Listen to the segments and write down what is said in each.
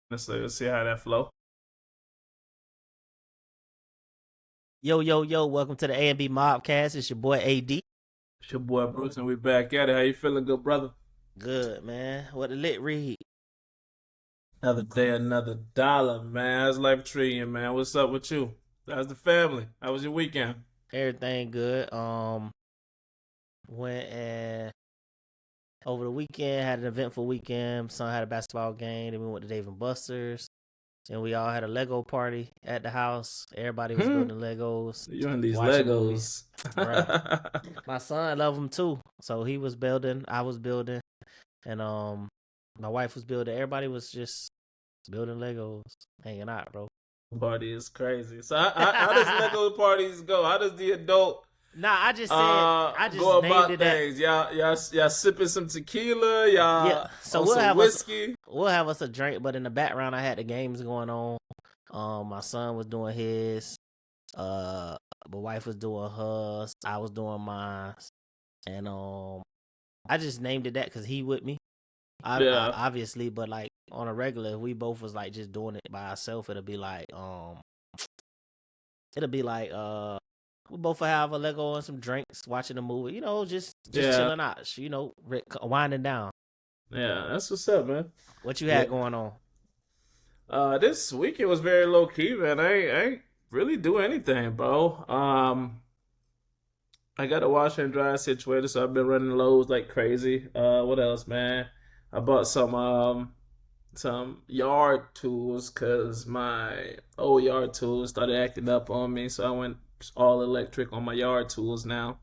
Let's see how that flow. Yo, yo, yo, welcome to the A&B Mobcast. It's your boy AD. It's your boy Bruce, and we back at it. How you feeling, good brother? Good, man. What a lit read. Another day, another dollar, man. How's life treating you, man? What's up with you? How's the family? How was your weekend? Everything good. Went and over the weekend, had an eventful weekend. Son had a basketball game. Then we went to Dave and Buster's. And we all had a Lego party at the house. Everybody was building Legos. You and these watching Legos. Right. My son loved them too. So he was building. I was building. And my wife was building. Everybody was just building Legos, hanging out, bro. Party is crazy. So how does Lego parties go? How does the adult Nah, I just said I just go named about it things? Y'all sipping some tequila, y'all yeah. So on we'll some have whiskey. we'll have us a drink, but in the background I had the games going on. My son was doing his. My wife was doing hers. I was doing mine, and I just named it that because he with me. Obviously, but like on a regular, if we both was like just doing it by ourselves, it'll be like we both have a Lego and some drinks, watching a movie, just chilling out, winding down. Yeah, that's what's up, man. What you had going on? This weekend was very low key, man. I ain't really do anything, bro. I got a washer and dryer situated, so I've been running lows like crazy. What else, man? I bought some yard tools because my old yard tools started acting up on me, so I went all electric on my yard tools now.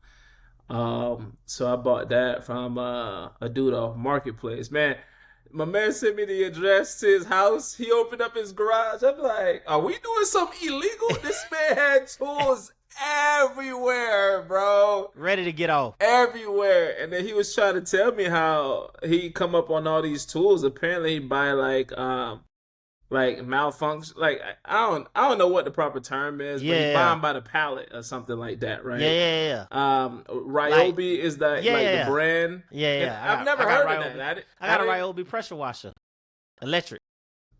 So I bought that from a dude off Marketplace. Man, my man sent me the address to his house. He opened up his garage. I'm like, are we doing something illegal? This man had tools everywhere, bro. Ready to get off. Everywhere. And then he was trying to tell me how he come up on all these tools. Apparently he buy like malfunction, like I don't know what the proper term is, but he buy them by the pallet or something like that, right? Yeah. Ryobi is the the brand. Yeah. I've never heard of that. I got a Ryobi pressure washer, electric.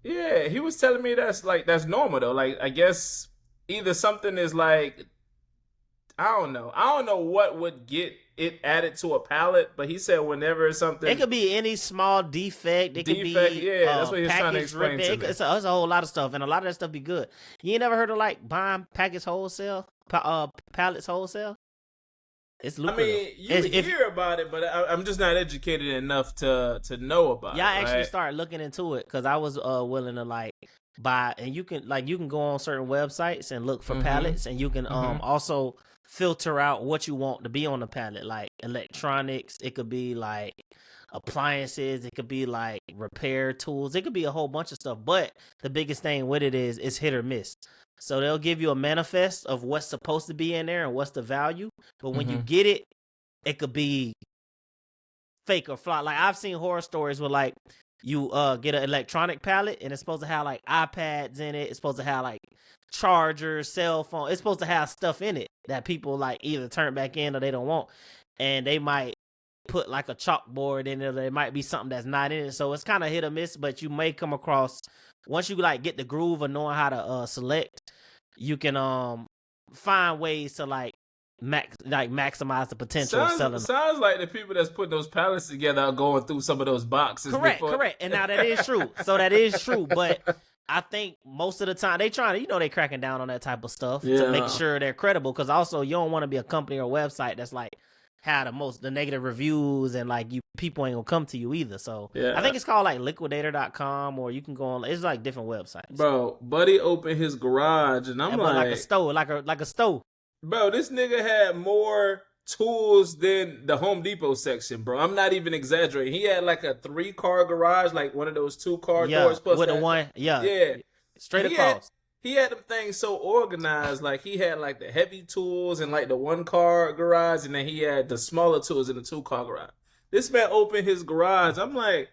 Yeah, he was telling me that's normal though. Like I guess either something is like I don't know what would get it added to a pallet, but he said whenever something, it could be any small defect. It could be that's what he's trying to explain to me. It's a whole lot of stuff, and a lot of that stuff be good. You ain't never heard of like buying package wholesale, pallets wholesale? It's lucrative. I mean, you hear about it, but I'm just not educated enough to know about it. Yeah, I actually started looking into it because I was willing to like buy, and you can go on certain websites and look for pallets, and you can also filter out what you want to be on the pallet, like electronics. It could be like appliances. It could be like repair tools. It could be a whole bunch of stuff. But the biggest thing with it is it's hit or miss. So they'll give you a manifest of what's supposed to be in there and what's the value. But when you get it, it could be fake or flop. Like I've seen horror stories where like you get an electronic pallet and it's supposed to have like iPads in it. It's supposed to have like chargers, cell phone. It's supposed to have stuff in it that people like either turn back in or they don't want. And they might put like a chalkboard in it, or there might be something that's not in it. So it's kind of hit or miss, but you may come across, once you like get the groove of knowing how to select, you can find ways to like maximize the potential of selling them. Sounds like the people that's putting those pallets together are going through some of those boxes. Correct. And now that is true. So that is true, but I think most of the time they trying to, they cracking down on that type of stuff to make sure they're credible. Because also you don't want to be a company or website that's like had the negative reviews and like people ain't gonna come to you either. So I think it's called like liquidator.com, or you can go on. It's like different websites. Bro, buddy opened his garage and I'm like a stove, like a stove. Bro, this nigga had more tools than the Home Depot section, bro. I'm not even exaggerating. He had like a 3-car garage, like one of those 2-car doors. Plus with the one, straight across. He had them things so organized. Like he had like the heavy tools in like the 1-car garage, and then he had the smaller tools in the 2-car garage. This man opened his garage. I'm like,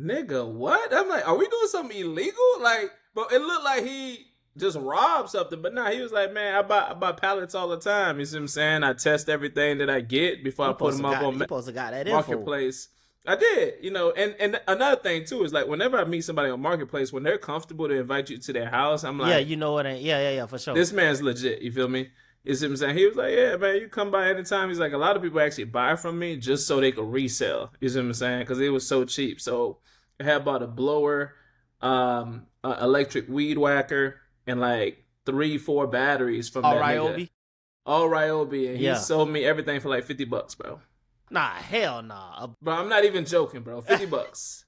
nigga, what? I'm like, are we doing something illegal? Like, bro, it looked like he just robbed something, but nah, he was like, man, I buy pallets all the time. You see what I'm saying? I test everything that I get before I put them up on Marketplace. I did, and another thing too is like whenever I meet somebody on Marketplace, when they're comfortable to invite you to their house, I'm Yeah, like, you know what? Yeah, for sure. this man's legit. You feel me? You see what I'm saying? He was like, yeah, man, you come by anytime. He's like, a lot of people actually buy from me just so they could resell. You see what I'm saying? Because it was so cheap. So I had bought a blower, electric weed whacker, and like 3, 4 batteries from All that right, nigga. Obi. All Ryobi, and he Yeah. sold me everything for like $50, bro. Nah, hell nah. Bro, I'm not even joking, bro. $50.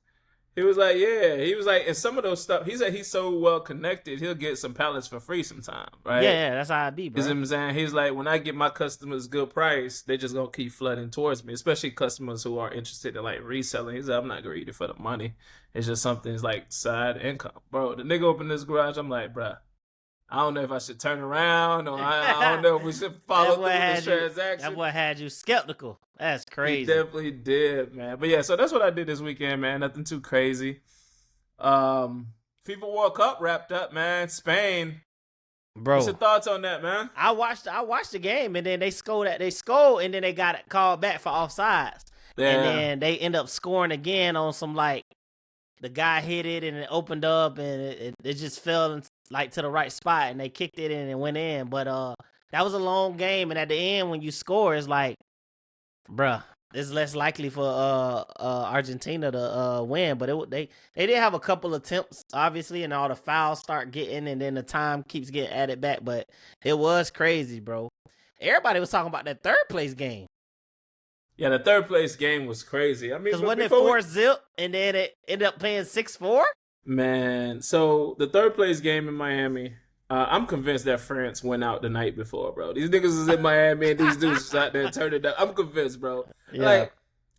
He was like, yeah. He was like, and some of those stuff. He said he's so well connected, he'll get some pallets for free sometime, right? Yeah, that's how I be, bro. You see what I'm saying? He's like, when I get my customers good price, they just gonna keep flooding towards me, especially customers who are interested in like reselling. He's like, I'm not greedy for the money. It's just something's like side income, bro. The nigga opened this garage. I'm like, bro, I don't know if I should turn around or I don't know if we should follow through with the transaction. That boy had you skeptical. That's crazy. He definitely did, man. But yeah, so that's what I did this weekend, man. Nothing too crazy. FIFA World Cup wrapped up, man. Spain. Bro, what's your thoughts on that, man? I watched the game and then they scored and then they got it called back for offsides. Yeah. And then they end up scoring again on some like the guy hit it and it opened up and it just fell like to the right spot and they kicked it in and it went in. But that was a long game and at the end when you score it's like, bruh, it's less likely for Argentina to win. But they did have a couple attempts, obviously, and all the fouls start getting and then the time keeps getting added back. But it was crazy, bro. Everybody was talking about that third place game. Yeah, the third place game was crazy. I mean, because wasn't it 4-0 and then it ended up playing 6-4? Man, so the third place game in Miami, I'm convinced that France went out the night before, bro. These niggas was in Miami and these dudes was out there turning it up. I'm convinced, bro. Yeah. Like,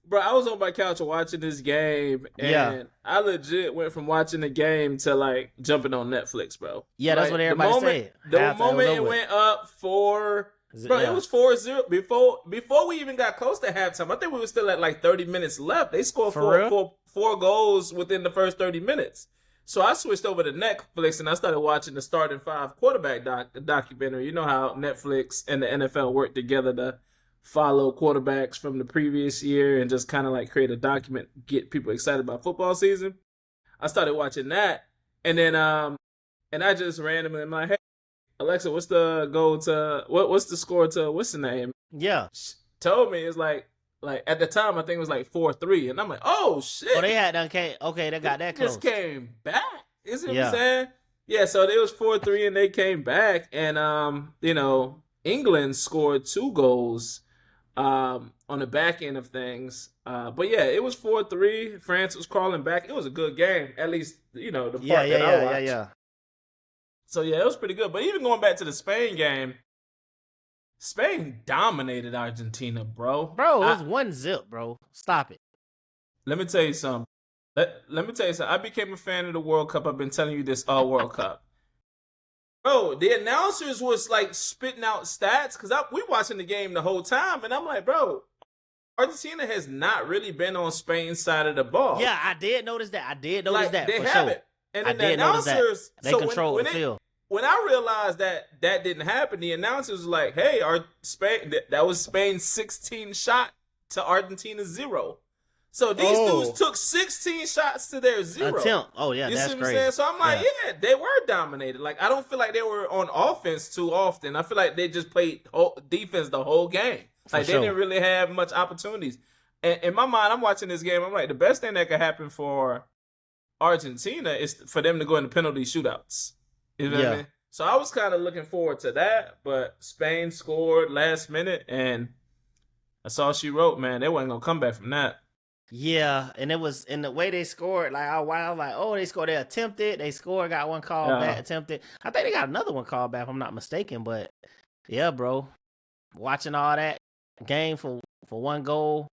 bro, I was on my couch watching this game and I legit went from watching the game to like jumping on Netflix, bro. Yeah, that's what everybody said. The moment it went up 4... Bro, it was 4-0 before we even got close to halftime. I think we were still at like 30 minutes left. They scored four goals within the first 30 minutes. So I switched over to Netflix and I started watching the starting 5 quarterback documentary. You know how Netflix and the NFL work together to follow quarterbacks from the previous year and just kind of like create a document, get people excited about football season. I started watching that and then and I just randomly in my head, Alexa, what's the goal to what's the score to what's the name? Yeah. She told me it's like at the time I think it was like 4-3 and I'm like, oh shit. Oh, they had done okay, they got that close. Just came back. You see what I'm saying? Yeah, so it was 4-3 and they came back and England scored 2 goals on the back end of things. But yeah, it was 4-3. France was crawling back. It was a good game, at least, the part that I watched. Yeah. So, yeah, it was pretty good. But even going back to the Spain game, Spain dominated Argentina, bro. Bro, it was 1-0, bro. Stop it. Let me tell you something. Let me tell you something. I became a fan of the World Cup. I've been telling you this all World Cup. Bro, the announcers was, like, spitting out stats because we watching the game the whole time. And I'm like, bro, Argentina has not really been on Spain's side of the ball. Yeah, I did notice that. They for haven't. Sure. And then the announcers, they control the field. When I realized that didn't happen, the announcers was like, "Hey, Spain, that was Spain's 16 shot to Argentina's 0." So these dudes took 16 shots to their 0 attempt. Oh yeah, you that's see what crazy. I'm saying? So I'm like, yeah, they were dominated. Like I don't feel like they were on offense too often. I feel like they just played defense the whole game. Like they didn't really have much opportunities. And in my mind, I'm watching this game. I'm like, the best thing that could happen for Argentina is for them to go into penalty shootouts. You know what I mean? So I was kind of looking forward to that, but Spain scored last minute, and that's all she wrote, man. They wasn't going to come back from that. Yeah, and it was in the way they scored, like, I was like, oh, they scored, they attempted, they scored, got one call back, attempted. I think they got another one called back, if I'm not mistaken, but yeah, bro. Watching all that game for one goal,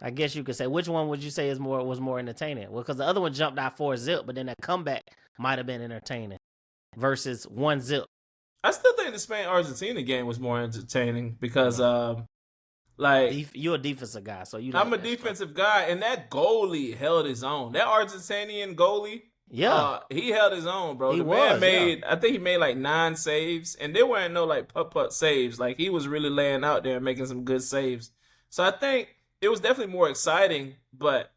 I guess you could say, which one would you say was more entertaining? Well, because the other one jumped out 4-0, but then that comeback might have been entertaining versus 1-0. I still think the Spain-Argentina game was more entertaining because, you're a defensive guy, so I'm a defensive guy, and that goalie held his own. That Argentinian goalie, he held his own, bro. I think he made like 9 saves, and there weren't no like putt-putt saves. Like he was really laying out there and making some good saves. So I think it was definitely more exciting, but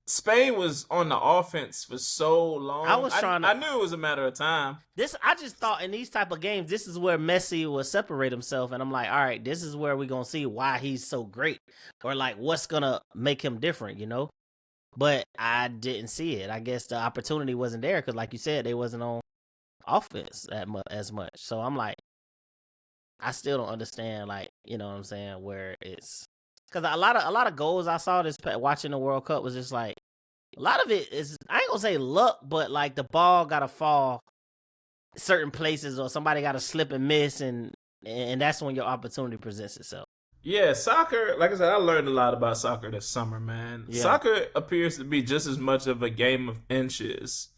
Spain was on the offense for so I long. was trying I to knew it was a matter of time. I just thought in these type of games, this is where Messi will separate himself, and I'm like, all right, this is where we're gonna see why he's so great, or like what's gonna make him different, you know. But I didn't see it. I guess the opportunity wasn't there because, like you said, they wasn't on offense as much. So I'm like, I still don't understand, like, you know what I'm saying, where it's because a lot of goals I saw watching the World Cup was just like a lot of it is, I ain't gonna say luck, but like the ball gotta fall certain places or somebody gotta slip and miss, and that's when your opportunity presents itself. Yeah, soccer, like I said, I learned a lot about soccer this summer, man. Yeah, Soccer appears to be just as much of a game of inches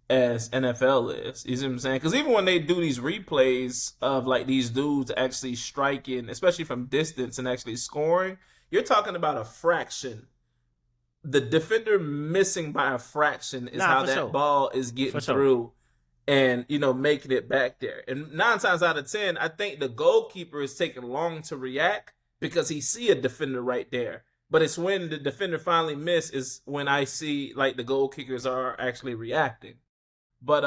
as NFL is. You see what I'm saying? Because even when they do these replays of like these dudes actually striking, especially from distance and actually scoring, you're talking about a fraction. The defender missing by a fraction is nah, how for that sure, ball is for getting sure. through and, making it back there. And 9 times out of 10, I think the goalkeeper is taking long to react because he see a defender right there. But it's when the defender finally miss is when I see like the goal kickers are actually reacting. But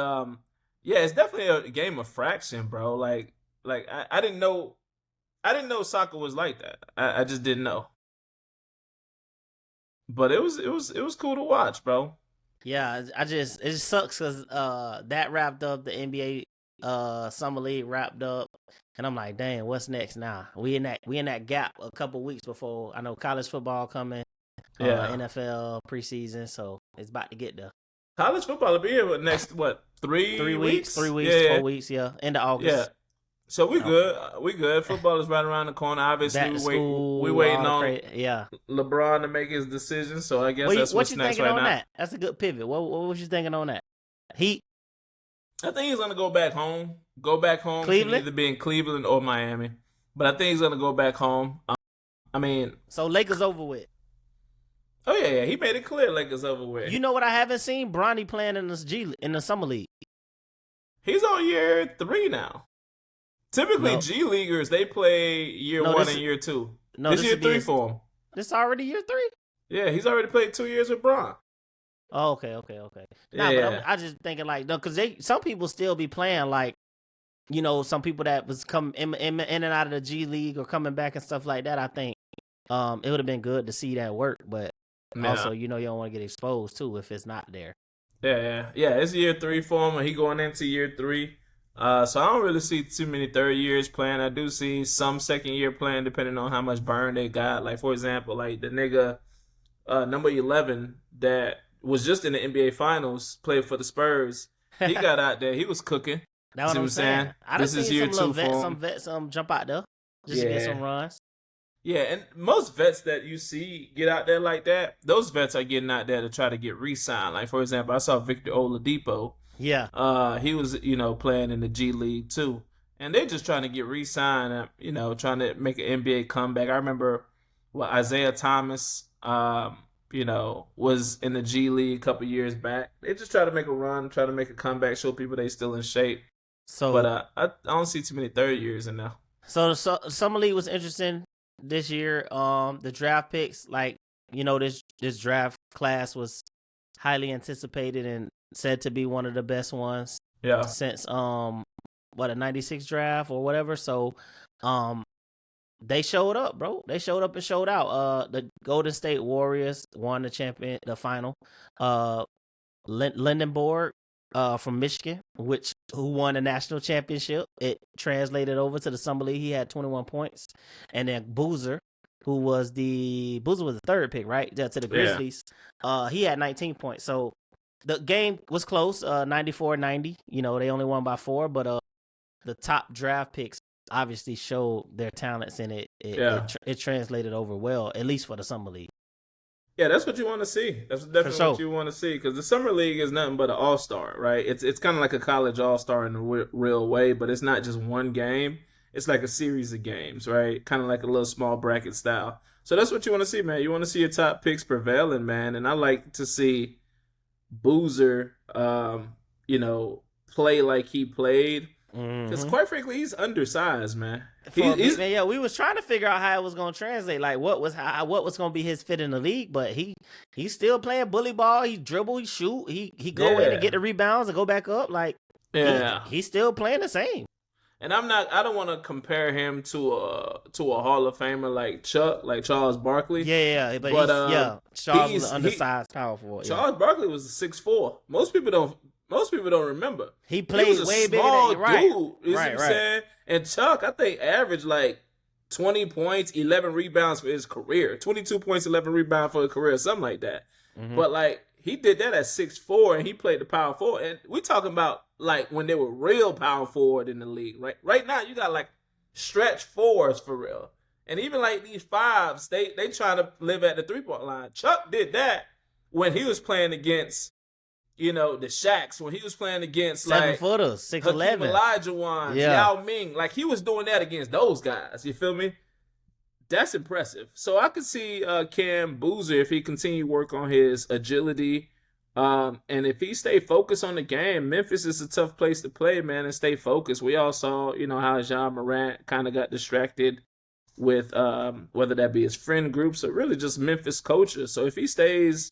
yeah, it's definitely a game of fraction, bro. Like I didn't know soccer was like that. I just didn't know. But it was cool to watch, bro. Yeah, it just sucks because that wrapped up the NBA summer league wrapped up, and I'm like, dang, what's next now? We in that gap a couple weeks before I know college football coming, Yeah. NFL preseason, so it's about to get there. College football will be here what next what Three 3 weeks, weeks? Yeah, yeah. 4 weeks, yeah, end of Yeah. August. So we Oh, good. We good. Football is right around the corner. Obviously, back to we school, all waiting the on crazy, yeah. LeBron to make his decision. So I guess that's What what's you next thinking right on now. that? That's a good pivot. What was you thinking on that? Heat, I think he's gonna go back home. Go back home can Cleveland. either be in Cleveland or Miami, but I think he's gonna go back home. I mean, So Lakers over with. oh yeah, yeah, he made it clear Lakers over with. You know what I haven't seen? Bronny playing in the summer league. He's on year 3 now. Typically, No, G leaguers they play year no, 1 and year 2. no. This This year would be 3 his. for him. This already year 3. Yeah, he's already played 2 years with Bron. Oh, okay. Nah, but Yeah, I just thinking like no, because some people still be playing like, you know, some people that was come in and out of the G League or coming back and stuff like that. I think it would have been good to see that work, but yeah, also you know you don't want to get exposed too if it's not there. yeah. It's year 3 for him, and he going into year 3. So I don't really see too many third years playing. I do see some second year playing, depending on how much burn they got. Like for example, like the nigga number 11 that was just in the NBA Finals, played for the Spurs. He got out there. He was cooking. That's See what what I'm I'm saying? saying. I done This is seen year some little 2 vets, for him. jump out there just to get Yeah. some runs. Yeah, and most vets that you see get out there like that, those vets are getting out there to try to get re-signed. Like for example, I saw Victor Oladipo. Yeah. He was, playing in the G League too. And they're just trying to get re-signed, trying to make an NBA comeback. I remember Isaiah Thomas, was in the G League a couple years back. They just try to make a run, try to make a comeback, show people they still in shape. But So I don't see too many third years in there. so summer league was interesting this year. The draft picks, like, you know, this draft class was highly anticipated and said to be one of the best ones Yeah, since a 96 draft or whatever. So they showed up, bro. They showed up and showed out. The Golden State Warriors won the final. Lindenborg from Michigan, who won the national championship. It translated over to the summer league. He had 21 points, and then Boozer was the third pick, right? To the yeah, Grizzlies. He had 19 points. So the game was close, 94-90. You know, they only won by 4, but the top draft picks obviously showed their talents, and yeah. it translated over well, at least for the summer league. Yeah, that's what you want to see. That's For definitely what sure. you want to see because the summer league is nothing but an all star, right? It's kind of like a college all star in a real way, but it's not just one game. It's like a series of games, right? Kind of like a little small bracket style. So that's what you want to see, man. You want to see your top picks prevailing, man. And I like to see Boozer, play like he played. Because Mm-hmm. quite frankly, he's undersized, man. For a big He's man, yeah, we was trying to figure out how it was gonna translate, like what was gonna be his fit in the league, but he's still playing bully ball. He dribble, he shoot, he go in and yeah, get the rebounds and go back up. Like yeah. he's still playing the same. And I don't want to compare him to a Hall of Famer like Chuck, like Charles Barkley. Yeah, but But Charles was an he undersized power forward. Yeah, Charles Barkley was 6'4". Most people don't remember. he He was played a way bigger small than dude. right, You see what I'm right. saying? And Chuck, I think, averaged like 20 points, 11 rebounds for his career. 22 points, 11 rebounds for his career, something like that. Mm-hmm. But like he did that at 6'4", and he played the power forward. And we talking about like when they were real power forward in the league. Right now you got like stretch fours for real. And even like these fives, they trying to live at the 3-point line. Chuck did that when he was playing against, the Shaqs, when he was playing against 7-footers, Hakeem 6'11". Olajuwon, Yeah. Yao Ming. Like he was doing that against those guys. You feel me? That's impressive. So I could see Cam Boozer if he continue work on his agility. And if he stay focused on the game, Memphis is a tough place to play, man, and stay focused. We all saw, how John Morant kind of got distracted with whether that be his friend groups or really just Memphis coaches. So if he stays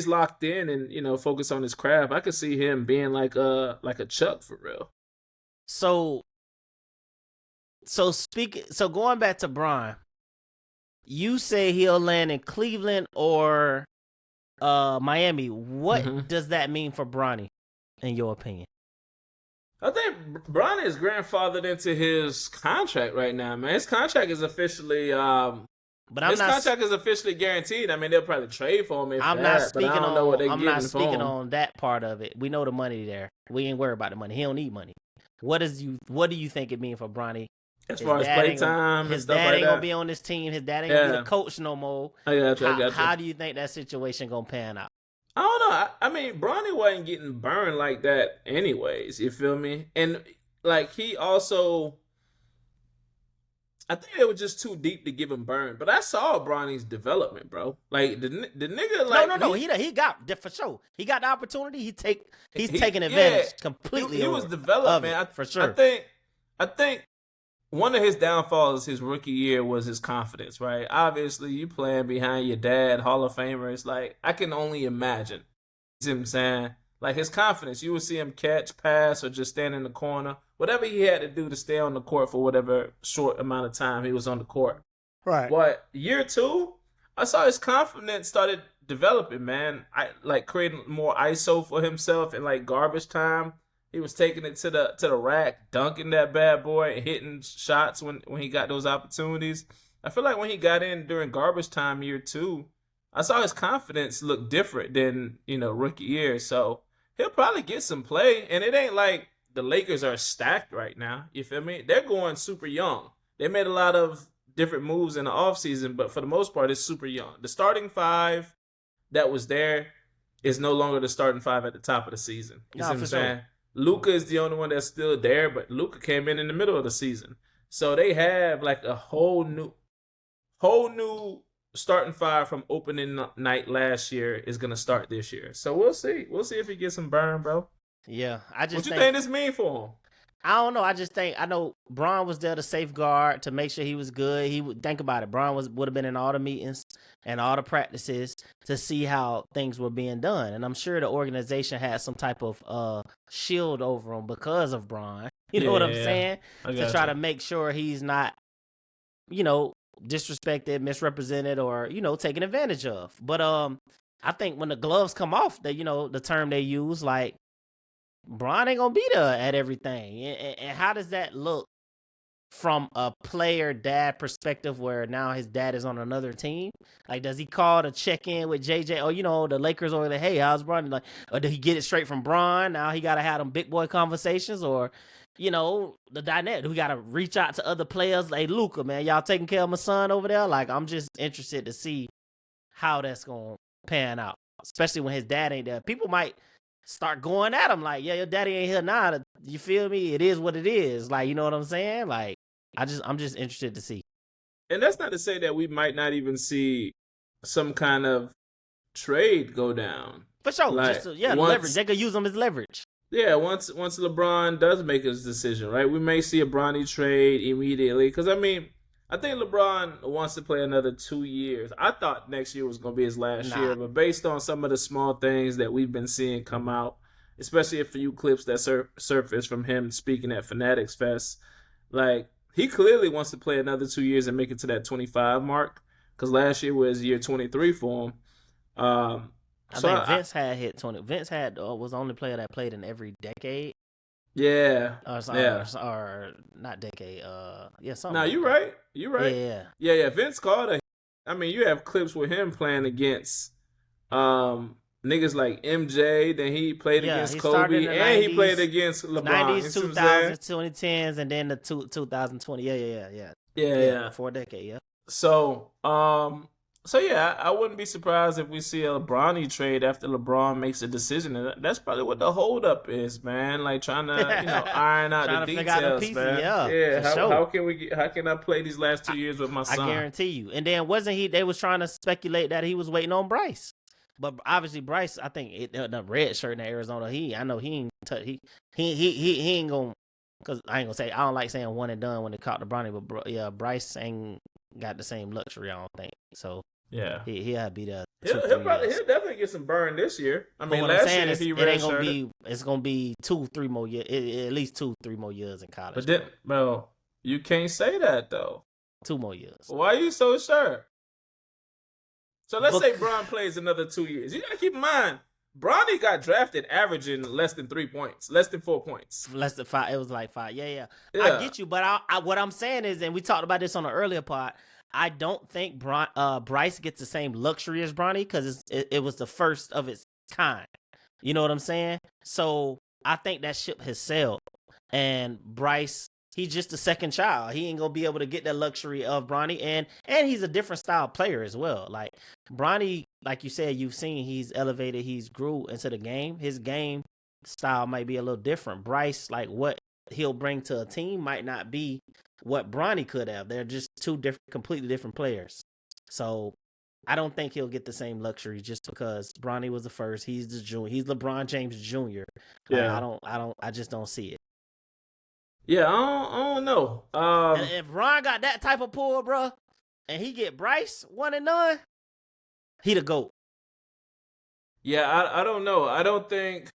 locked in and focus on his craft, I could see him being like a Chuck for real. So going back to Bron, you say he'll land in Cleveland or Miami. What does that mean for Bronny, in your opinion? I think Bronny is grandfathered into his contract right now, man. His contract is officially contract is officially guaranteed. I mean, they'll probably trade for him. I'm not speaking on that part of it. We know the money there. We ain't worried about the money. He don't need money. What do you think it means for Bronny? As far as play time and stuff like that? His dad ain't gonna be on this team. His dad ain't gonna be the coach no more. I got you. How do you think that situation gonna pan out? I don't know. I mean, Bronny wasn't getting burned like that anyways. You feel me? And like he also, I think they were just too deep to give him burn. But I saw Bronny's development, bro. Like the nigga, like no. He got for sure. He got the opportunity. He's taking advantage completely. He was developed, man. For sure. I think one of his downfalls his rookie year was his confidence, right? Obviously, you playing behind your dad, Hall of Famer. It's like, I can only imagine. You see what I'm saying? Like his confidence, you would see him catch, pass, or just stand in the corner. Whatever he had to do to stay on the court for whatever short amount of time he was on the court. Right. But year 2, I saw his confidence started developing, man. I like creating more ISO for himself in like garbage time. He was taking it to the rack, dunking that bad boy, and hitting shots when he got those opportunities. I feel like when he got in during garbage time year 2, I saw his confidence look different than, rookie year. So he'll probably get some play. And it ain't like the Lakers are stacked right now. You feel me? They're going super young. They made a lot of different moves in the offseason, but for the most part, it's super young. The starting 5 that was there is no longer the starting 5 at the top of the season. You see what I'm saying? Luka is the only one that's still there, but Luka came in the middle of the season. So they have like a whole new starting 5 from opening night last year is going to start this year. So we'll see. We'll see if he gets some burn, bro. Yeah, what you think this mean for him? I don't know. I know Bron was there to safeguard, to make sure he was good. He would think about it. Bron would have been in all the meetings and all the practices to see how things were being done. And I'm sure the organization had some type of shield over him because of Bron. You know what I'm saying? To try to make sure he's not, disrespected, misrepresented, or, taken advantage of. But I think when the gloves come off, the term they use, like, Bron ain't gonna be there at everything. And how does that look from a player dad perspective, where now his dad is on another team? Like, does he call to check in with JJ? Or, the Lakers over there, hey, how's Bron? Like, or did he get it straight from Bron? Now he got to have them big boy conversations, or, the dynamic. We got to reach out to other players. Like, Luka, man, y'all taking care of my son over there? Like, I'm just interested to see how that's going to pan out, especially when his dad ain't there. People might start going at him like, yeah, your daddy ain't here now. You feel me? It is what it is. Like, you know what I'm saying? Like, I'm just interested to see. And that's not to say that we might not even see some kind of trade go down. For sure. Like, leverage. They could use them as leverage. Yeah, once LeBron does make his decision, right? We may see a Bronny trade immediately because I think LeBron wants to play another 2 years. I thought next year was going to be his last Nah, year, but based on some of the small things that we've been seeing come out, especially a few clips that surfaced from him speaking at Fanatics Fest, like he clearly wants to play another 2 years and make it to that 25 mark because last year was year 23 for him. Um, I so think I, Vince had hit 20. Vince had was the only player that played in every decade, yeah, yeah. or not decade. Yeah, something Now like you that. right. You Yeah, right. yeah. Yeah, yeah. Vince Carter. You have clips with him playing against niggas like MJ. Then he played Yeah, against he started in Kobe, the and he played 90s, against LeBron. You 90s, see what I'm saying? 2000s, 2010s, and then the 2020. Yeah. Yeah, Yeah, yeah. for a decade, yeah. So, yeah, I wouldn't be surprised if we see a LeBron trade after LeBron makes a decision. And that's probably what the holdup is, man. Like trying to, iron out the Trying to figure out them details, pieces, man. yeah, Yeah, for how sure. how can how can I play these last I, 2 years with my I son? guarantee you. And then wasn't he? They was trying to speculate that he was waiting on Bryce, but obviously Bryce, I think the red shirt in Arizona. I know he ain't he ain't gonna. Cause I ain't gonna say I don't like saying one and done when it caught the Bronny, but yeah, Bryce ain't got the same luxury. I don't think so. Yeah. He'll be there two He'll three probably years. he'll definitely get some burn this year. But what I'm Last saying year is, he it ain't gonna redshirted. be. It's gonna be 2-3 more years. At least 2-3 more years in college, But then, bro. bro, you can't say that though. 2 more years. Why are you so sure? So let's say Book. Bron plays another 2 years. You gotta keep in mind, Bronny got drafted averaging less than 3 points, less than 4 points. Less than 5. It was like 5. Yeah. I Yeah, get you, but what I'm saying is, and we talked about this on the earlier part. I don't think Bryce gets the same luxury as Bronny because it was the first of its kind. You know what I'm saying? So I think that ship has sailed, and Bryce. He's just a second child. He ain't gonna be able to get that luxury of Bronny, and he's a different style player as well. Like Bronny, like you said, you've seen he's elevated, he's grew into the game. His game style might be a little different. Bryce, like what he'll bring to a team might not be what Bronny could have. They're just two completely different players. So I don't think he'll get the same luxury just because Bronny was the first. He's the junior. He's LeBron James Jr. Like yeah, I just don't see it. yeah. I don't know. And if Ron got that type of pull, bro, and he get Bryce 1-0, he the GOAT. Yeah, I don't know. I don't think.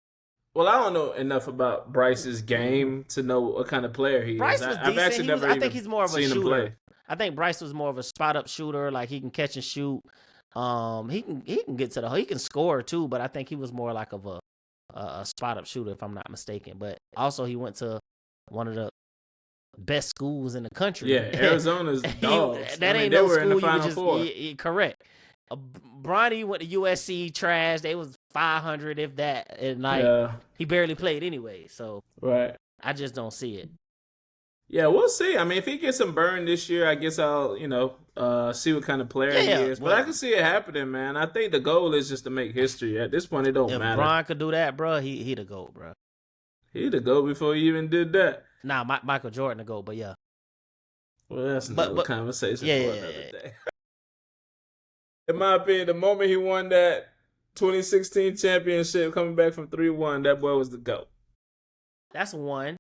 Well, I don't know enough about Bryce's game to know what kind of player he is. Bryce was I've decent. actually never I think even he's more of a seen him shooter. play. I think Bryce was more of a spot up shooter. Like he can catch and shoot. He can get to the he can score too. But I think he was more like of a spot up shooter if I'm not mistaken. But also he went to one of the best schools in the country. Yeah, Arizona's dogs. That ain't They no were in the school you could Final just Four. correct. Bronny went to USC trash. They was 500 if that, and like Yeah, he barely played anyway. So right. I just don't see it. Yeah, we'll see. If he gets some burn this year, I guess I'll, see what kind of player he Yeah, is. But I but can see it happening, man. I think the goal is just to make history. At this point, it don't if matter. Bron could do that, bro, he the GOAT, bro. He'd have go before he even did that. Nah, Michael Jordan the GOAT, but yeah. Well, that's another But conversation yeah, for yeah, another yeah. day. In my opinion, the moment he won that 2016 championship, coming back from 3-1, that boy was the GOAT. That's one.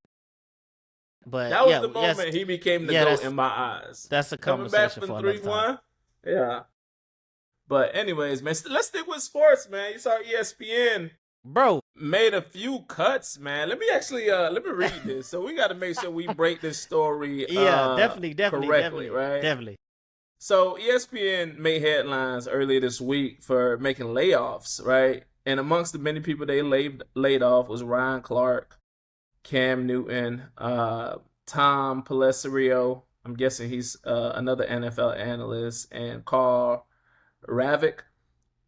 But That was yeah, the moment he became the yeah, GOAT in my eyes. that's a Coming back conversation from for another time. 3-1, yeah. But anyways, man, let's stick with sports, man. You saw ESPN Bro, made a few cuts, man. Let me read this. So we got to make sure we break this story yeah, definitely, correctly, right? Definitely. So ESPN made headlines earlier this week for making layoffs, right? And amongst the many people they laid off was Ryan Clark, Cam Newton, Tom Pelissero. I'm guessing he's another NFL analyst, and Carl Ravik.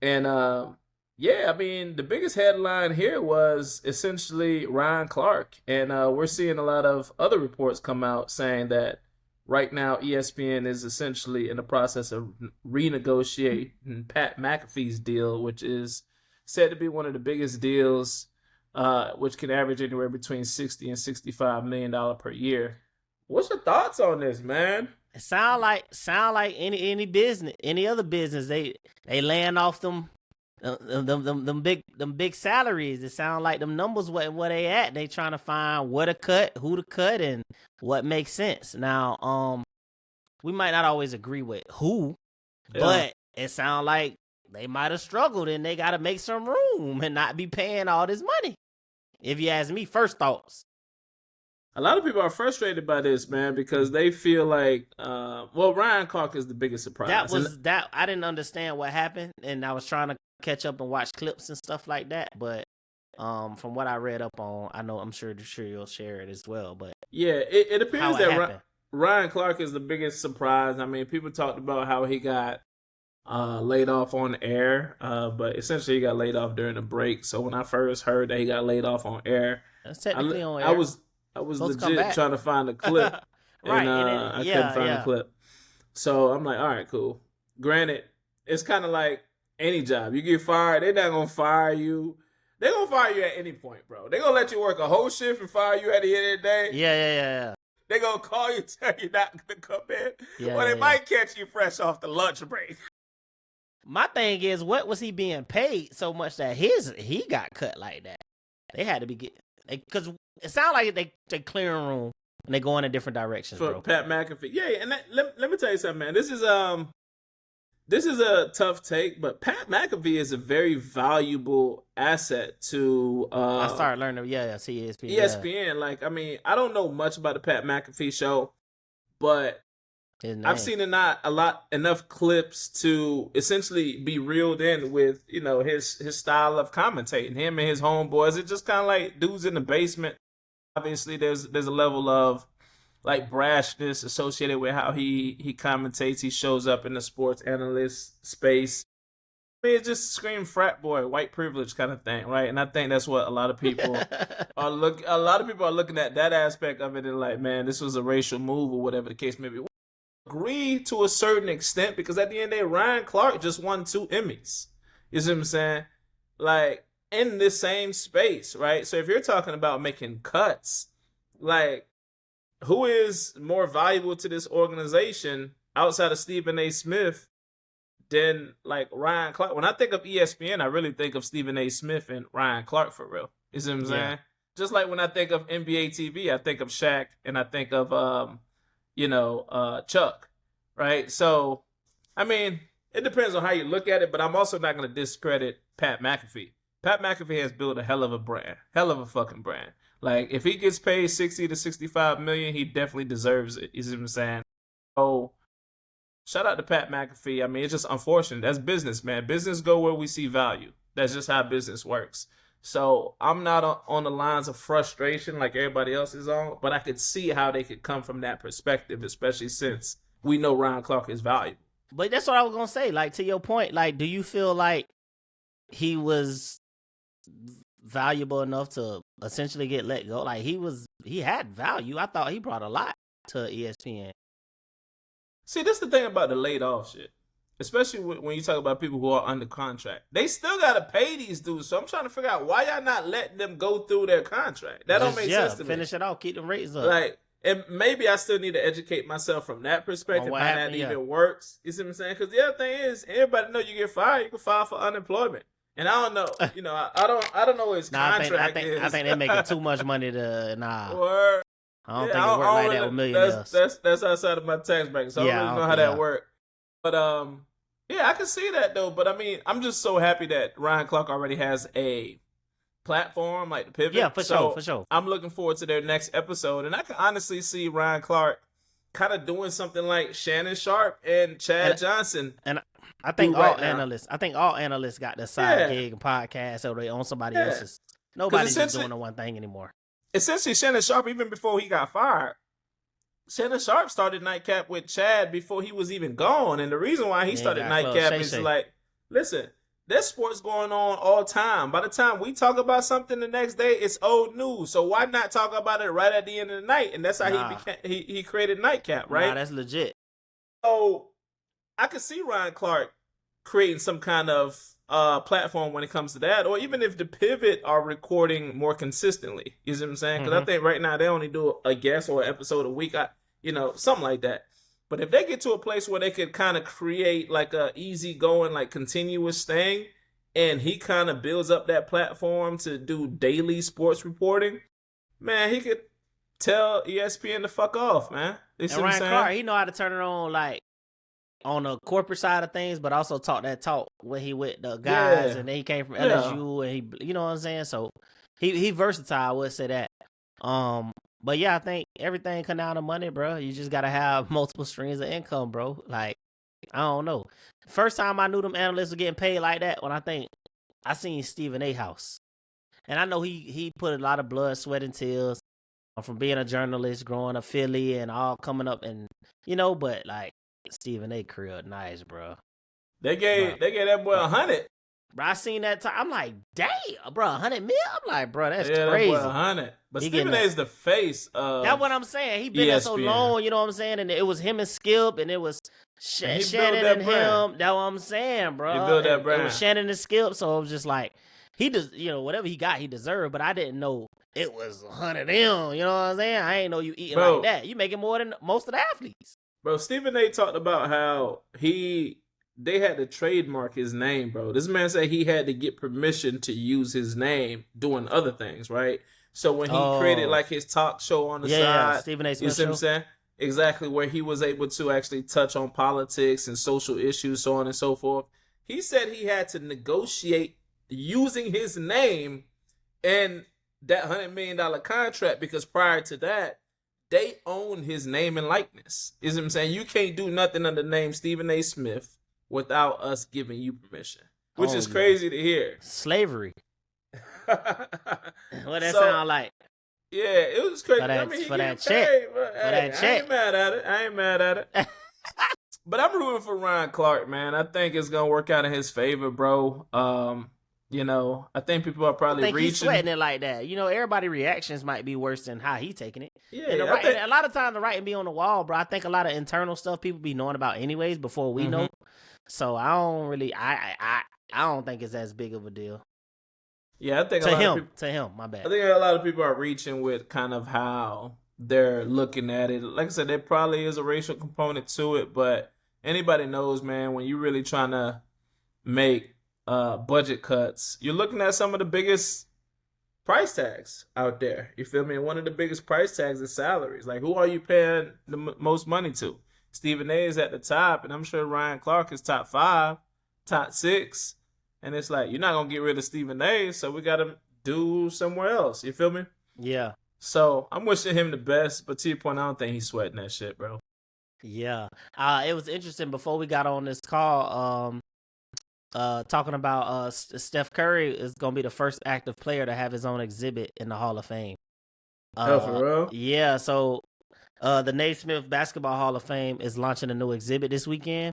And the biggest headline here was essentially Ryan Clark. And we're seeing a lot of other reports come out saying that right now ESPN is essentially in the process of renegotiating Pat McAfee's deal, which is said to be one of the biggest deals, which can average anywhere between $60 and $65 million per year. What's your thoughts on this, man? It sound like any business, any other business, they laying off them them big salaries. It sound like them numbers where they at. They trying to find what to cut, who to cut, and what makes sense. Now, we might not always agree with who, but it sound like they might have struggled and they got to make some room and not be paying all this money. If you ask me, first thoughts. A lot of people are frustrated by this, man, because they feel like, Ryan Clark is the biggest surprise. I didn't understand what happened, and I was trying to catch up and watch clips and stuff like that. But from what I read up on, I'm sure you'll share it as well. But yeah, it appears that Ryan Clark is the biggest surprise. I mean, people talked about how he got laid off on air, but essentially he got laid off during the break. So when I first heard that he got laid off on air, that's technically on air. I was legit trying to find a clip, right? I couldn't find a clip. So I'm like, all right, cool. Granted, it's kind of like any job. You get fired, they're not gonna fire you. They're gonna fire you at any point, bro. They're gonna let you work a whole shift and fire you at the end of the day. Yeah. They're gonna call you, tell you not gonna come in, or they might catch you fresh off the lunch break. My thing is, what was he being paid so much that he got cut like that? They had to be because it sounds like they clearing room and they go in a different direction. For bro. Pat McAfee, yeah, and let me tell you something, man. This is a tough take, but Pat McAfee is a very valuable asset to. I started learning, see ESPN. ESPN, like, I mean, I don't know much about the Pat McAfee show, but I've seen enough clips to essentially be reeled in with, his style of commentating. Him and his homeboys, it's just kind of like dudes in the basement. Obviously, there's a level of like brashness associated with how he commentates. He shows up in the sports analyst space. I mean, it just scream frat boy, white privilege kind of thing, right? And I think that's what a lot of people are looking at that aspect of it and like, man, this was a racial move or whatever the case may be. Agree to a certain extent, because at the end of the day, Ryan Clark just won 2 Emmys. You see what I'm saying? Like, in this same space, right? So if you're talking about making cuts, like, who is more valuable to this organization outside of Stephen A. Smith than like Ryan Clark? When I think of ESPN, I really think of Stephen A. Smith and Ryan Clark for real. You see what I'm saying? Just like when I think of NBA TV, I think of Shaq and I think of Chuck, right? So, I mean, it depends on how you look at it, but I'm also not going to discredit Pat McAfee. Pat McAfee has built a hell of a brand, hell of a fucking brand. Like, if he gets paid 60 to 65 million, he definitely deserves it. You see what I'm saying? So, shout out to Pat McAfee. I mean, it's just unfortunate. That's business, man. Business go where we see value. That's just how business works. So I'm not on the lines of frustration like everybody else is on, but I could see how they could come from that perspective, especially since we know Ryan Clark is valuable. But that's what I was going to say. Like, to your point, like, do you feel like he was valuable enough to essentially get let go? Like, he had value. I thought he brought a lot to ESPN. See, this is the thing about the laid off shit. Especially when you talk about people who are under contract. They still got to pay these dudes. So I'm trying to figure out why y'all not letting them go through their contract. That don't make sense to me. Finish it off. Keep them ratings up. Like, and maybe I still need to educate myself from that perspective, how that even works. You see what I'm saying? Because the other thing is, everybody know you get fired. You can file for unemployment. And I don't know. I don't know what his contract is. I think they're making too much money to, Word. I don't think it works like that with millionaires. That's outside of my tax bracket. So I don't really know how that works. But I can see that though. But I mean, I'm just so happy that Ryan Clark already has a platform like the Pivot. Yeah, for sure. I'm looking forward to their next episode, and I can honestly see Ryan Clark kind of doing something like Shannon Sharp and Chad Johnson. And I think all analysts got their side gig and podcast, or they own somebody else's. Nobody's just doing the one thing anymore. Essentially, Shannon Sharp, even before he got fired, Shannon Sharp started Nightcap with Chad before he was even gone. And the reason why he started Nightcap is like, listen, there's sports going on all time. By the time we talk about something the next day, it's old news. So why not talk about it right at the end of the night? And that's how he created Nightcap, right? Nah, that's legit. So I could see Ryan Clark creating some kind of platform when it comes to that, or even if the Pivot are recording more consistently. You see what I'm saying? Because I think right now they only do a guest or an episode a week, something like that. But if they get to a place where they could kind of create like a easygoing, like continuous thing, and he kind of builds up that platform to do daily sports reporting, man, he could tell ESPN to fuck off, man. You see And what I'm Ryan saying? Clark, he know how to turn it on like on the corporate side of things, but also talk that talk when he with the guys, Yeah, and then he came from yeah. LSU, and he, you know what I'm saying. So he versatile. I would say that. But yeah, I think everything come down to money, bro. You just gotta have multiple streams of income, bro. Like I don't know. First time I knew them analysts were getting paid like that when I seen Stephen A. House, and I know he put a lot of blood, sweat, and tears from being a journalist, growing up Philly, and all coming up, and but like Stephen A. career, nice, bro. They Bro, gave that boy bro, 100. bro, I seen that time. I'm like, damn, bro, 100 mil. I'm like, bro, that's Yeah, that boy crazy. 100. But He getting Stephen A that. is the face That's of what I'm saying. He been there so ESPN, long, you know what I'm saying? And it was him and Skip, and it was and he built Shannon and that brand. him. That's what I'm saying, He bro. built that And it was brand. Shannon and Skip, so it was just like he does, whatever he got, he deserved. But I didn't know it was 100 M. You know what I'm saying? I ain't know you eating like Bro, that. You making more than most of the athletes. bro, Stephen A talked about how they had to trademark his name, bro. This man said he had to get permission to use his name doing other things, right? So when he created Oh, like his talk show on the yeah, side, Stephen A. you Smith see what I'm show. saying? Exactly, where he was able to actually touch on politics and social issues, so on and so forth. He said he had to negotiate using his name and that $100 million contract because prior to that, they own his name and likeness. You see what I'm saying? You can't do nothing under the name Stephen A. Smith without us giving you permission, which Oh is yeah, crazy to hear. slavery. What that So sound like yeah, it was crazy. for I that mean, he for that getting check? paid, but For hey, that I check. ain't mad at it. I ain't mad at it. But I'm rooting for Ryan Clark, man. I think it's gonna work out in his favor, bro. I think people are I probably think he's reaching. sweating it like that. Everybody reactions might be worse than how he taking it. And the Yeah, I right, and think. a lot of times the writing be on the wall, bro. I think a lot of internal stuff people be knowing about anyways before we Hmm. know. So I don't really, I don't think it's as big of a deal Yeah, I think a lot of people. To him, my I bad. think a lot of people are reaching with kind of how they're looking at it. Like I said, there probably is a racial component to it, but anybody knows, man, when you're really trying to make budget cuts, you're looking at some of the biggest price tags out there. You feel me? And one of the biggest price tags is salaries. Like, who are you paying the most money to? Stephen A is at the top, and I'm sure Ryan Clark is top 5, top 6. And it's like, you're not going to get rid of Stephen A, so we got to do somewhere else. You feel me? Yeah, So I'm wishing him the best, but to your point, I don't think he's sweating that shit, bro. yeah. It was interesting before we got on this call. Talking about Steph Curry is gonna be the first active player to have his own exhibit in the Hall of Fame. Oh, for real? Yeah. So the Naismith Basketball Hall of Fame is launching a new exhibit this weekend,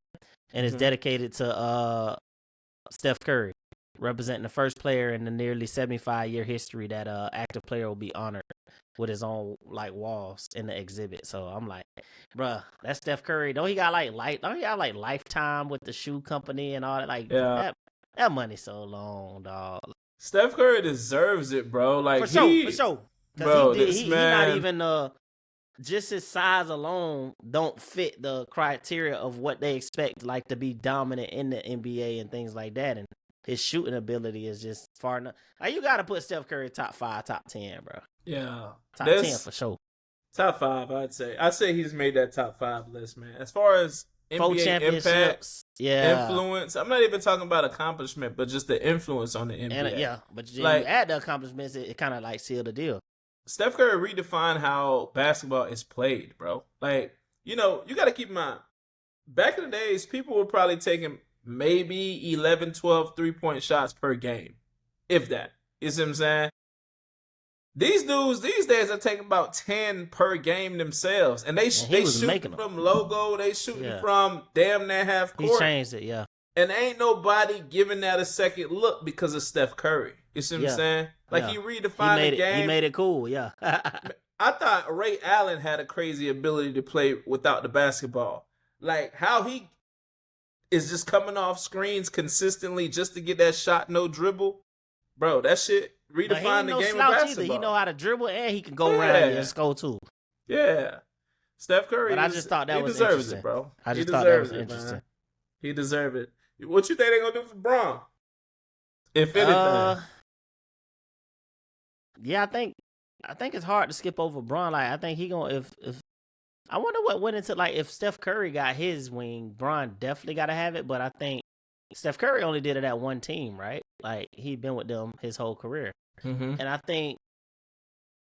and it's Mm-hmm. dedicated to Steph Curry, representing the first player in the nearly 75-year history that active player will be honored with his own like walls in the exhibit. So I'm like, bruh, that's Steph Curry. Don't he got like lifetime with the shoe company and all that? Like Yeah. that money so long, dog. Steph Curry deserves it, bro. Like, For sure. Cause bro, he this he not man. even just his size alone don't fit the criteria of what they expect like to be dominant in the NBA and things like that. And his shooting ability is just far enough. Like, you gotta put Steph Curry top 5, top 10, bro. Yeah. Top 10 This for sure. top 5, I'd say. I'd say he's made that top 5 list, man. As far as 4 NBA impact, championships. Yeah. influence, I'm not even talking about accomplishment, but just the influence on the And NBA. yeah, but then you Like, add the accomplishments, it kind of like sealed the deal. Steph Curry redefined how basketball is played, bro. Like, you got to keep in mind, back in the days, people were probably taking maybe 11, 12 3-point shots per game, if that. You see what I'm saying? These dudes these days are taking about 10 per game themselves, and they shooting from logo, they shooting from damn near half court. He changed it, yeah. And ain't nobody giving that a second look because of Steph Curry. You see what I'm saying? Like, he redefined the game. He made it cool, yeah. I thought Ray Allen had a crazy ability to play without the basketball. Like, how he is just coming off screens consistently just to get that shot, no dribble. Bro, that shit redefined the game of basketball. Either. He know how to dribble, and he can go around and score too. Yeah. Steph Curry, but I just thought that was deserves interesting. it, bro. I just thought that was interesting. Man. He deserves it. What you think they're going to do for Bron? if anything. Uh, yeah, I think it's hard to skip over Bron. Like I think he gonna if I wonder what went into like if Steph Curry got his wing, Bron definitely got to have it. But I think Steph Curry only did it at one team, right? Like he'd been with them his whole career, Mm-hmm. and I think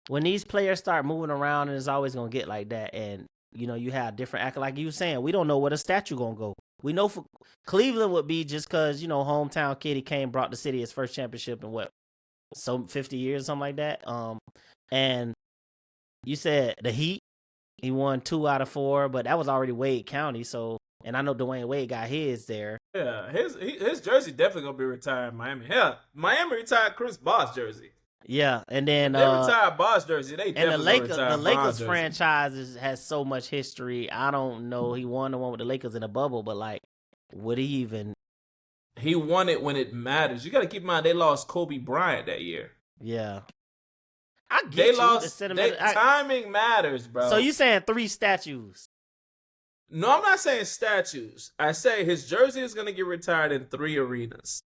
when these players start moving around, and it's always gonna get like that, and you have different act like you were saying. We don't know where the statue gonna go. We know for Cleveland would be just because hometown kid he came brought the city his first championship in what 50 years something like that. And you said the Heat. He won 2 out of 4, but that was already Wade County. So, and I know Dwayne Wade got his there. Yeah, his jersey definitely gonna be retired in Miami. Hell, Miami retired Chris Bosh jersey. Yeah, and then They retired Bosh jersey. They and definitely the Lakers jersey. franchise has so much history. I don't know. He won the one with the Lakers in the bubble, but like, would he even? He won it when it matters. You got to keep in mind they lost Kobe Bryant that year. Yeah, I get they you. Lost. Timing matters, bro. So you saying 3 statues? No, I'm not saying statues. I say his jersey is going to get retired in 3 arenas: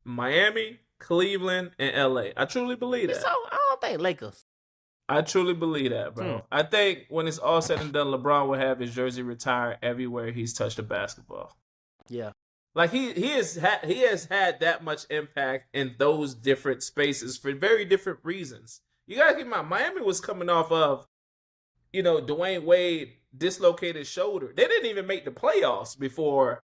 Miami, Cleveland, and LA. I truly believe that. So I don't think Lakers. I truly believe that, bro. I think when it's all said and done, LeBron will have his jersey retired everywhere he's touched a basketball. Yeah. Like he has had that much impact in those different spaces for very different reasons. You gotta keep in mind, Miami was coming off of, Dwayne Wade dislocated shoulder. They didn't even make the playoffs before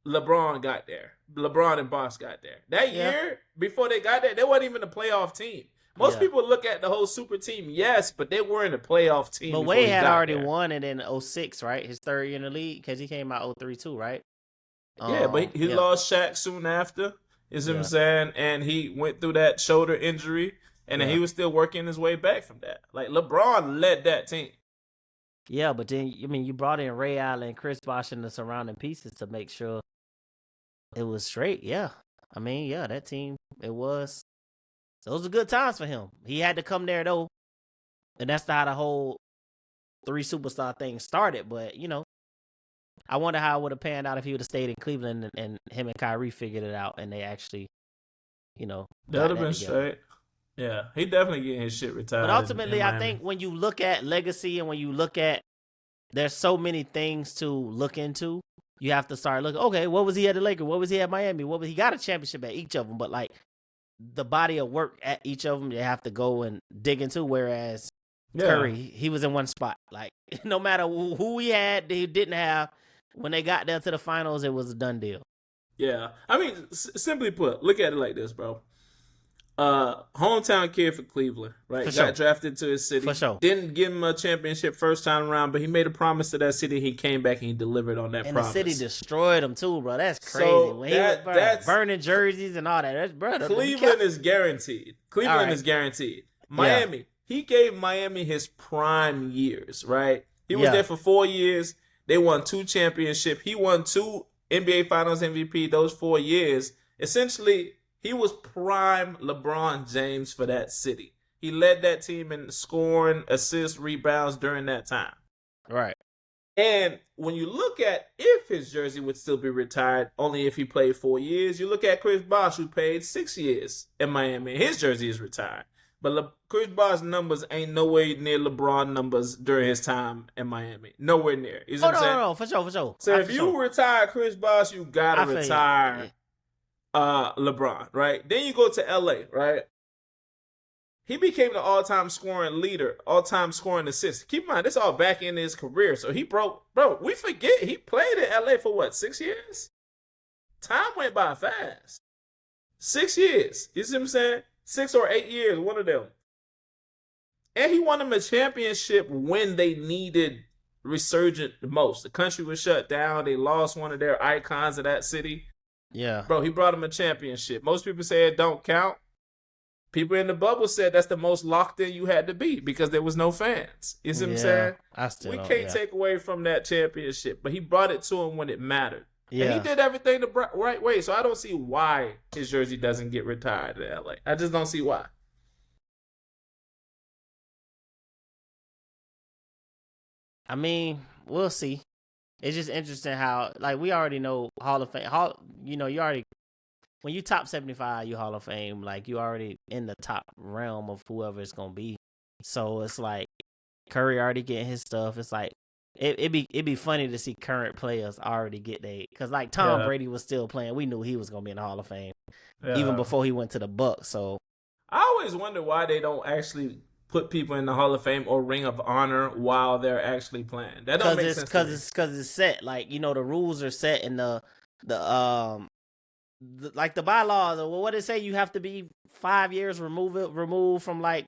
LeBron got there. LeBron and Bosh got there. That year, before they got there, they weren't even a playoff team. Most people look at the whole super team, yes, but they weren't a playoff team. But Wade had already won it in 06, right? His 3rd year in the league, because he came out 03 too, right? Yeah, but he lost Shaq soon after. You see what I'm saying? And he went through that shoulder injury, and then he was still working his way back from that. Like, LeBron led that team. Yeah, but then, you brought in Ray Allen, Chris Bosh, and the surrounding pieces to make sure it was straight. Yeah. That team, it was. Those were good times for him. He had to come there, though. And that's how the whole 3 superstar thing started. But, I wonder how it would have panned out if he would have stayed in Cleveland and him and Kyrie figured it out and they actually, that would have been straight. Yeah, he definitely getting his shit retired. But ultimately, I think when you look at legacy and when you look at, there's so many things to look into. You have to start looking, okay, what was he at the Lakers? What was he at Miami? He got a championship at each of them, but like the body of work at each of them, you have to go and dig into. Whereas Curry, he was in one spot. Like no matter who he had, he didn't have. When they got there to the finals, it was a done deal. Yeah. Simply put, look at it like this, bro. Hometown kid for Cleveland, right? Got drafted to his city. For sure. Didn't give him a championship first time around, but he made a promise to that city. He came back and he delivered on that promise. And the city destroyed him too, bro. That's crazy. So when he was burning jerseys and all that. Cleveland is guaranteed. Is guaranteed. Miami, he gave Miami his prime years, right? He was there for 4 years. They won 2 championships. He won 2 NBA Finals MVP those 4 years. Essentially, he was prime LeBron James for that city. He led that team in scoring, assists, rebounds during that time. Right. And when you look at if his jersey would still be retired, only if he played 4 years, you look at Chris Bosh, who played 6 years in Miami. His jersey is retired. But Chris Bosh's numbers ain't nowhere near LeBron numbers during his time in Miami. Nowhere near. You know what I'm saying? No, for sure. So if you retire Chris Bosh, you gotta retire LeBron, right? Then you go to LA, right? He became the all-time scoring leader, all-time scoring assist. Keep in mind, this all back in his career. So he broke, we forget he played in LA for what, 6 years? Time went by fast. 6 years. You see what I'm saying? 6 or 8 years, one of them. And he won them a championship when they needed resurgent the most. The country was shut down. They lost one of their icons of that city. Yeah. Bro, he brought them a championship. Most people say it don't count. People in the bubble said that's the most locked in you had to be because there was no fans. You see what I'm saying? We can't take away from that championship, but he brought it to him when it mattered. Yeah. And he did everything the right way. So I don't see why his jersey doesn't get retired in LA. I just don't see why. We'll see. It's just interesting how, like, we already know Hall of Fame. You already, when you top 75, you Hall of Fame. Like you already in the top realm of whoever it's gonna be. So it's like Curry already getting his stuff. It's like it'd be funny to see current players already get because like Tom Yeah, Brady was still playing. We knew he was gonna be in the Hall of Fame even yeah. before he went to the Bucks. So I always wonder why they don't actually put people in the Hall of Fame or Ring of Honor while they're actually playing. That don't make sense to me. because it's set. Like the rules are set in the like the bylaws. Well, what it say? You have to be 5 years removed from like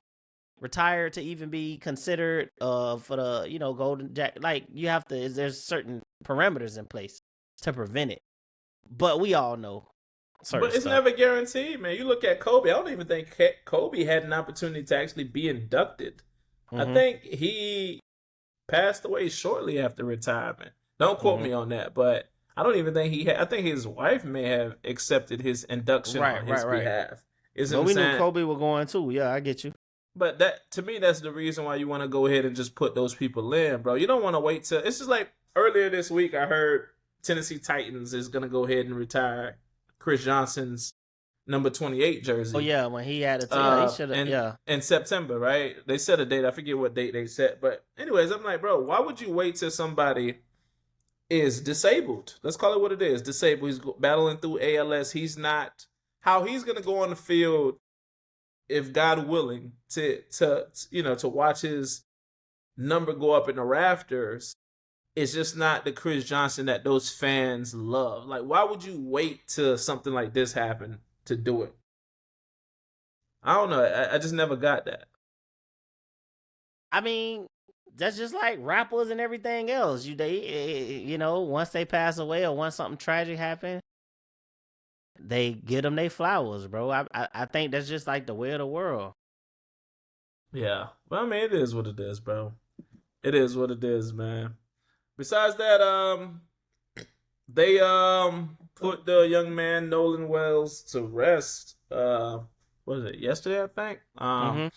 retired to even be considered for the golden jack. Like you have to. There's certain parameters in place to prevent it. But we all know certain But it's stuff. never guaranteed, man. You look at Kobe. I don't even think Kobe had an opportunity to actually be inducted. I Mm-hmm. think he passed away shortly after retirement. Don't quote Mm-hmm. me on that, but I don't even think he had. I think his wife may have accepted his induction on his Right. behalf. Is what But I'm we knew saying? Kobe was going too. Yeah, I get you. But that to me, that's the reason why you want to go ahead and just put those people in, bro. You don't want to wait till it's just like earlier this week. I heard Tennessee Titans is gonna go ahead and retire Chris Johnson's number 28 Oh jersey. yeah, when he had it, yeah, he should have. In Yeah. in September, right? They set a date. I forget what date they set, but anyways, I'm like, bro, why would you wait till somebody is disabled? Let's call it what it is. Disabled. He's battling through ALS. He's not. How he's gonna go on the field if God willing to watch his number go up in the rafters. It's just not the Chris Johnson that those fans love. Like, why would you wait till something like this happen to do it? I don't know. I just never got that. I mean, that's just like rappers and everything else. Once they pass away or once something tragic happens, they get them their flowers, bro. I think that's just like the way of the world. Yeah. Well, I mean, it is what it is, bro. It is what it is, man. Besides that, they put the young man Nolan Wells to rest. What was it? Yesterday, I think. Mm-hmm.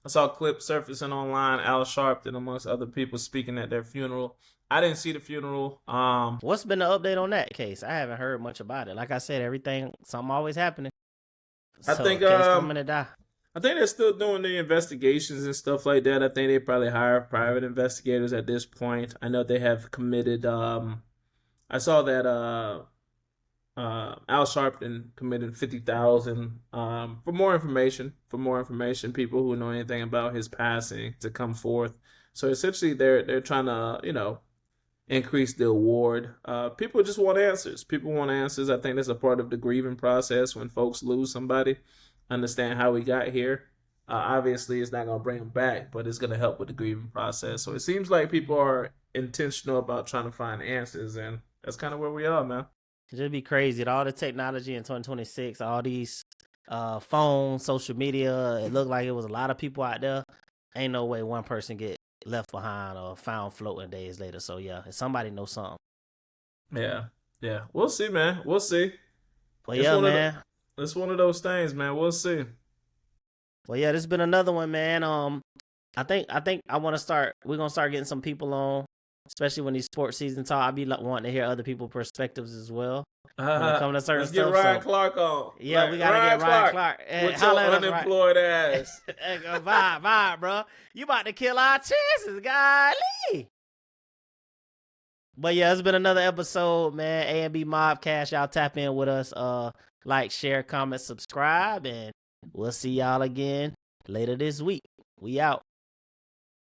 I saw clips surfacing online. Al Sharpton, amongst other people, speaking at their funeral. I didn't see the funeral. What's been the update on that case? I haven't heard much about it. Like I said, something always happening. I So think case coming to die. I think they're still doing the investigations and stuff like that. I think they probably hire private investigators at this point. I know they have committed. I saw that Al Sharpton committed 50,000 for more information. For more information, people who know anything about his passing to come forth. So essentially, they're trying to increase the award. People just want answers. People want answers. I think that's a part of the grieving process when folks lose somebody. Understand how we got here. Obviously, it's not gonna bring them back, but it's gonna help with the grieving process. So it seems like people are intentional about trying to find answers, and that's kind of where we are, man. It'd be crazy. All the technology in 2026, all these phones, social media. It looked like it was a lot of people out there. Ain't no way one person get left behind or found floating days later. So yeah, if somebody knows something. Yeah, yeah. We'll see, man. We'll see. But It's yeah, one of man. it's one of those things, man. We'll see. Well, yeah, this has been another one, man. I think I want to start. We're gonna start getting some people on, especially when these sports season talk. I be like wanting to hear other people's perspectives as well when it comes to certain Let's get stuff. Ryan So Clark on. yeah, we gotta get Ryan Clark. With your unemployed ass. Vibe, bro. You about to kill our chances, golly. But yeah, it's been another episode, man. A and B Mobcast. Y'all tap in with us. Like, share, comment, subscribe, and we'll see y'all again later this week. We out.